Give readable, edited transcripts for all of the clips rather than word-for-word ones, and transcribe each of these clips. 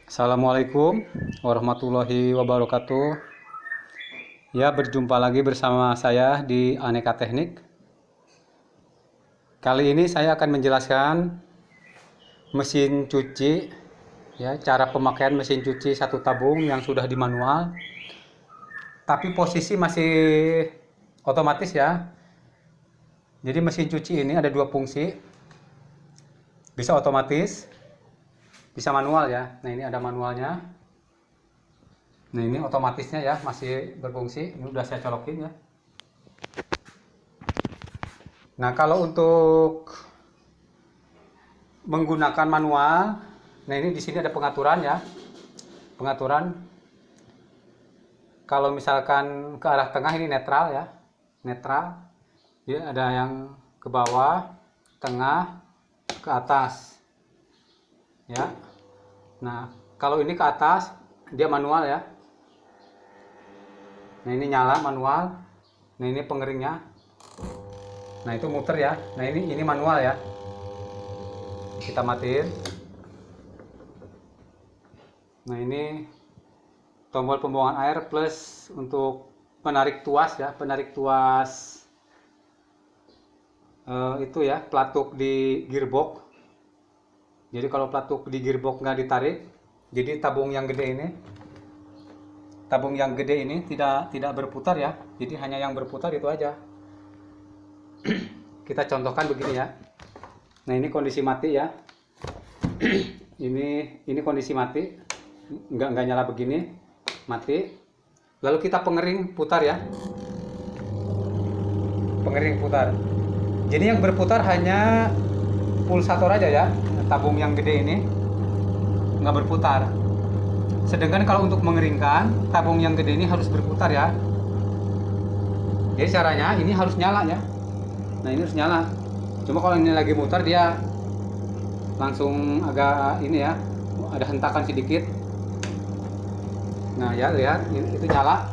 Assalamualaikum warahmatullahi wabarakatuh. Ya, berjumpa lagi bersama saya di Aneka Teknik. Kali ini saya akan menjelaskan mesin cuci, ya, cara pemakaian mesin cuci satu tabung yang sudah di manual, tapi posisi masih otomatis ya. Jadi mesin cuci ini ada dua fungsi, bisa otomatis, bisa manual ya. Nah, ini ada manualnya. Nah, ini otomatisnya ya, masih berfungsi. Ini udah saya colokin ya. Nah, kalau untuk menggunakan manual, nah ini di sini ada pengaturan ya. Pengaturan kalau misalkan ke arah tengah ini netral ya. Netral. Jadi ada yang ke bawah, tengah, ke atas. Ya. Nah, kalau ini ke atas dia manual ya. Nah, ini nyala manual. Nah, ini pengeringnya. Nah, itu muter ya. Nah, ini manual ya. Kita matiin. Nah, ini tombol pembuangan air plus untuk penarik tuas ya, penarik tuas itu ya, pelatuk di gearbox. Jadi kalau pelatuk di gearbox nggak ditarik, jadi tabung yang gede ini tidak berputar ya. Jadi hanya yang berputar itu aja. Kita contohkan begini ya. Nah, ini kondisi mati ya. ini kondisi mati, nggak nyala begini, mati. Lalu kita pengering putar ya. Pengering putar. Jadi yang berputar hanya pulsator aja ya. Tabung yang gede ini nggak berputar. Sedangkan kalau untuk mengeringkan, tabung yang gede ini harus berputar ya. Jadi caranya ini harus nyala ya. Nah, ini harus nyala. Cuma kalau ini lagi mutar dia langsung agak ini ya, ada hentakan sedikit. Nah ya, lihat itu nyala.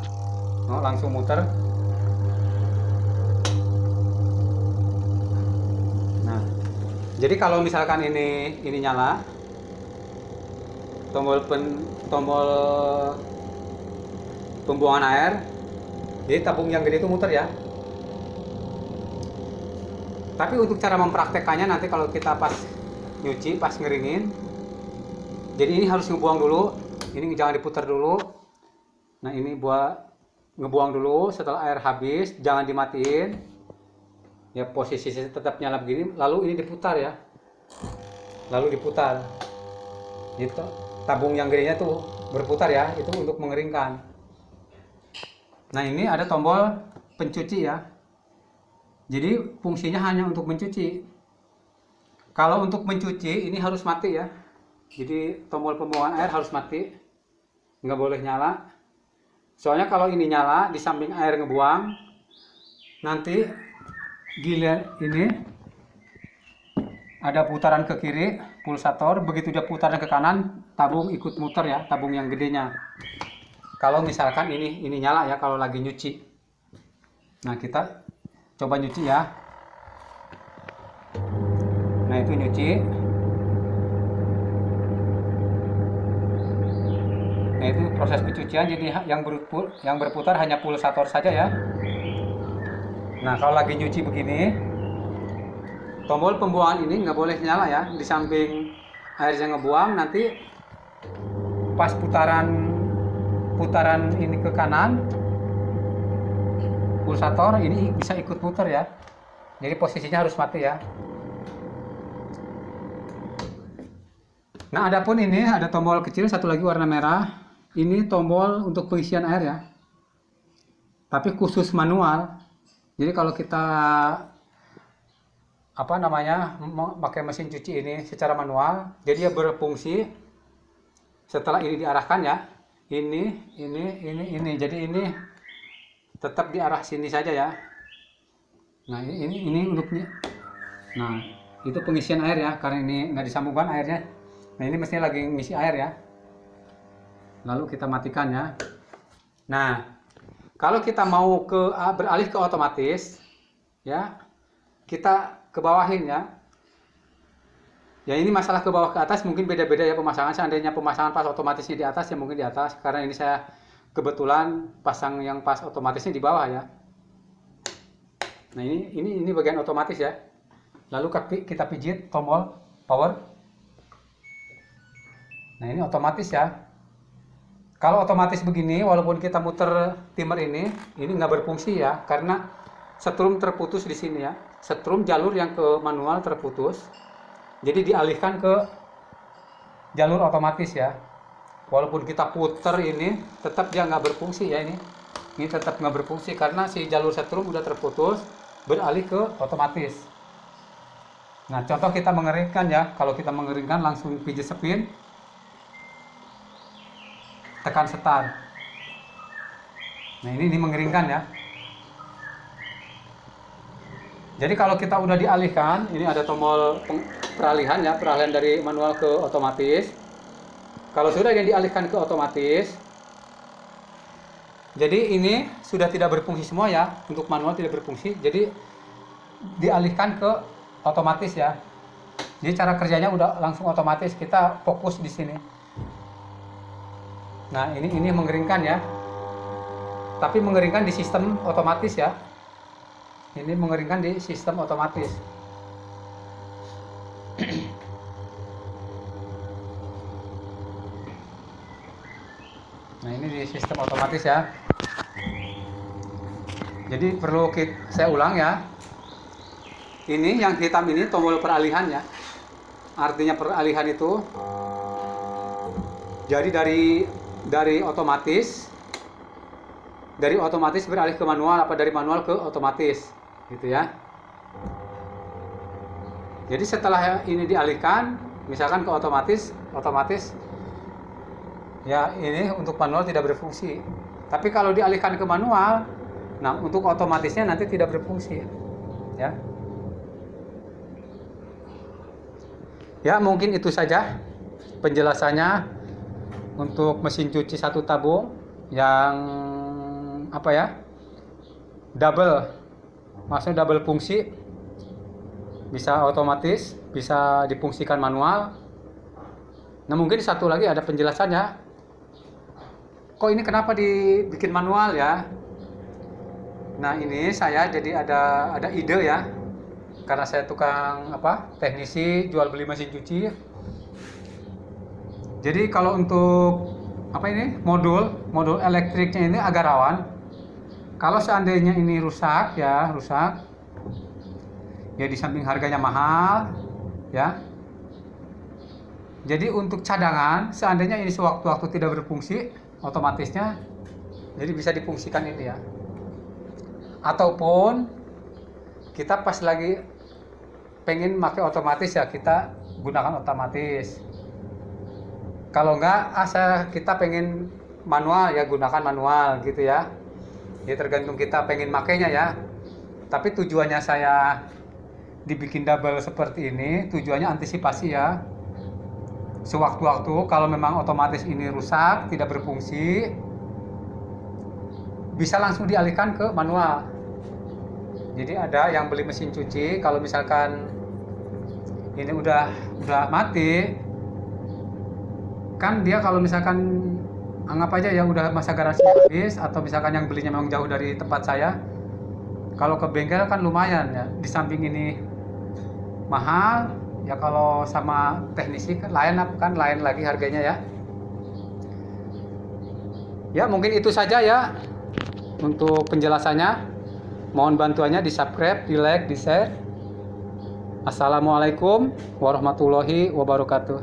Oh, langsung muter. Nah, jadi kalau misalkan ini nyala, tombol pembuangan air, jadi tabung yang gede itu muter ya. Tapi untuk cara mempraktekannya nanti kalau kita pas nyuci, pas ngeringin, jadi ini harus ngebuang dulu, ini jangan diputar dulu. Nah, ini buat ngebuang dulu. Setelah air habis, jangan dimatiin ya, posisi tetap nyala begini, lalu ini diputar ya, lalu diputar gitu. Tabung yang gedenya tuh berputar ya, itu untuk mengeringkan. Nah, ini ada tombol pencuci ya. Jadi fungsinya hanya untuk mencuci. Kalau untuk mencuci ini harus mati ya. Jadi tombol pembuangan air harus mati, nggak boleh nyala. Soalnya kalau ini nyala, di samping air ngebuang, nanti giliran ini ada putaran ke kiri, pulsator. Begitu dia putaran ke kanan, tabung ikut muter ya, tabung yang gedenya. Kalau misalkan ini nyala ya, kalau lagi nyuci. Nah, kita coba nyuci ya. Nah, itu nyuci. Nah, itu proses pencucian. Jadi yang berputar hanya pulsator saja ya. Nah, kalau lagi nyuci begini, tombol pembuangan ini nggak boleh nyala ya. Di samping airnya ngebuang, nanti pas putaran ini ke kanan, pulsator ini bisa ikut muter ya. Jadi posisinya harus mati ya. Nah, adapun ini ada tombol kecil satu lagi warna merah. Ini tombol untuk pengisian air ya. Tapi khusus manual. Jadi kalau kita pakai mesin cuci ini secara manual, jadi dia berfungsi setelah ini diarahkan ya. Ini. Jadi ini tetap diarah sini saja ya. Nah, ini untuknya. Nah, itu pengisian air ya, karena ini nggak disambungkan airnya. Nah, ini mestinya lagi ngisi air ya. Lalu kita matikan ya. Nah, kalau kita mau beralih ke otomatis ya, kita ke bawahin ya. Ya ini masalah ke bawah ke atas mungkin beda-beda ya pemasangan. Seandainya pemasangan pas otomatisnya di atas ya mungkin di atas. Karena ini saya kebetulan pasang yang pas otomatisnya di bawah ya. Nah ini bagian otomatis ya. Lalu kita pijit tombol power. Nah ini otomatis ya. Kalau otomatis begini, walaupun kita muter timer ini nggak berfungsi ya, karena setrum terputus di sini ya. Setrum jalur yang ke manual terputus. Jadi dialihkan ke jalur otomatis ya. Walaupun kita puter ini, tetap dia nggak berfungsi ya ini. Ini tetap nggak berfungsi karena si jalur setrum udah terputus, beralih ke otomatis. Nah, contoh kita mengeringkan ya. Kalau kita mengeringkan langsung pijit spin, tekan start. Nah, ini mengeringkan ya. Jadi kalau kita udah dialihkan, ini ada tombol peralihan ya, peralihan dari manual ke otomatis. Kalau sudah yang dialihkan ke otomatis, jadi ini sudah tidak berfungsi semua ya, untuk manual tidak berfungsi, jadi dialihkan ke otomatis ya. Jadi cara kerjanya udah langsung otomatis, kita fokus di sini. Nah ini mengeringkan ya, tapi mengeringkan di sistem otomatis ya. Ini mengeringkan di sistem otomatis. Nah ini di sistem otomatis ya. Jadi perlu saya ulang ya. Ini yang hitam ini tombol peralihan ya. Artinya peralihan itu jadi dari otomatis beralih ke manual, apa dari manual ke otomatis gitu ya. Jadi setelah ini dialihkan misalkan ke otomatis ya ini untuk manual tidak berfungsi. Tapi kalau dialihkan ke manual, nah untuk otomatisnya nanti tidak berfungsi ya. Ya mungkin itu saja penjelasannya untuk mesin cuci satu tabung yang apa ya, maksudnya double fungsi, bisa otomatis, bisa difungsikan manual. Nah mungkin satu lagi ada penjelasannya, kok ini kenapa dibikin manual ya. Nah ini saya jadi ada ide ya, karena saya tukang teknisi jual beli mesin cuci. Jadi kalau untuk modul elektriknya ini agak rawan. Kalau seandainya ini rusak ya di samping harganya mahal ya. Jadi untuk cadangan, seandainya ini sewaktu-waktu tidak berfungsi otomatisnya, jadi bisa difungsikan ini ya. Ataupun kita pas lagi pengen pakai otomatis ya, kita gunakan otomatis. Kalau enggak kita pengen manual ya, gunakan manual gitu ya. Ya tergantung kita pengen makainya ya. Tapi tujuannya saya dibikin double seperti ini, tujuannya antisipasi ya. Sewaktu-waktu kalau memang otomatis ini rusak, tidak berfungsi, bisa langsung dialihkan ke manual. Jadi ada yang beli mesin cuci, kalau misalkan ini udah mati, kan dia kalau misalkan anggap aja ya udah masa garansi habis, atau misalkan yang belinya memang jauh dari tempat saya, kalau ke bengkel kan lumayan ya, di samping ini mahal ya, kalau sama teknisi kan lain lagi harganya ya. Ya mungkin itu saja ya untuk penjelasannya. Mohon bantuannya di subscribe, di like, di share. Assalamualaikum warahmatullahi wabarakatuh.